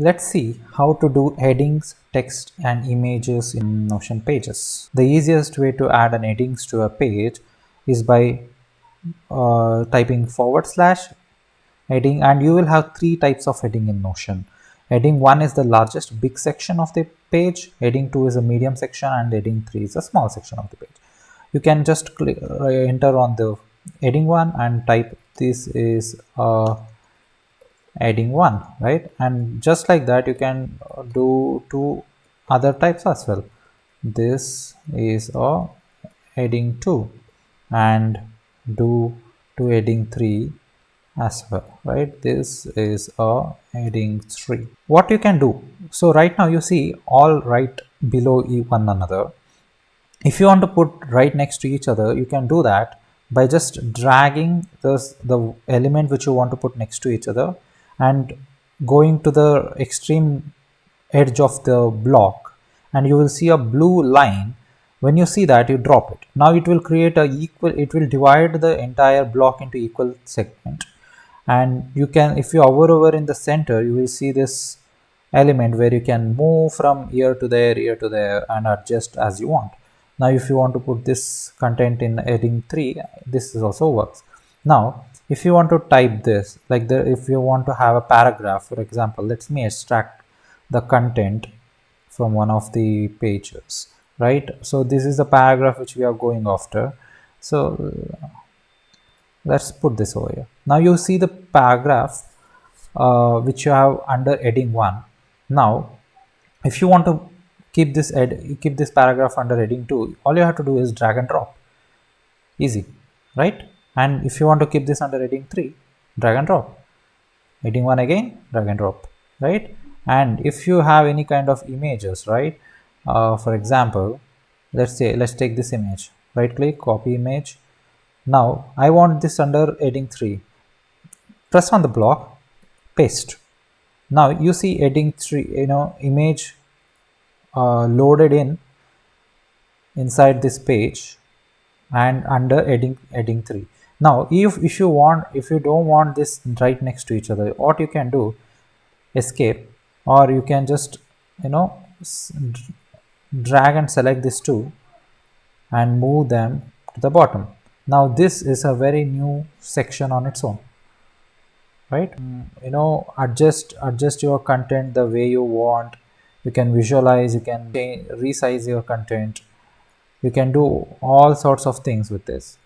Let's see how to do headings, text and images in Notion pages. The easiest way to add an headings to a page is by typing / heading, and you will have three types of heading in Notion. Heading 1 is the largest big section of the page, heading 2 is a medium section, and heading 3 is a small section of the page. You can just enter on the heading 1 and type this is heading 1, right? And just like that you can do two other types as well. This is a heading 2 and do to heading 3 as well, right? This is a heading 3. What you can do, so right now you see all right below one another. If you want to put right next to each other, you can do that by just dragging the element which you want to put next to each other and going to the extreme edge of the block, and you will see a blue line. When you see that, you drop it. Now it will create a equal, it will divide the entire block into equal segment. And you can, if you hover over in the center, you will see this element where you can move from here to there and adjust as you want. Now if you want to put this content in heading 3, this is also works. Now if you want to type this, like if you want to have a paragraph, for example, let me extract the content from one of the pages, right? So this is the paragraph which we are going after. So let's put this over here. Now you see the paragraph which you have under heading 1. Now if you want to keep this paragraph under heading 2, all you have to do is drag and drop. Easy, right? And if you want to keep this under heading 3, drag and drop. Heading 1 again, drag and drop, right? And if you have any kind of images, right, for example, let's take this image, right click, copy image. Now I want this under heading 3. Press on the block, paste. Now you see heading 3, image loaded inside this page and under heading 3. Now if you don't want this right next to each other, what you can do, escape, or you can just drag and select these two and move them to the bottom. Now this is a very new section on its own, right? Adjust your content the way you want. You can visualize, you can resize your content, you can do all sorts of things with this.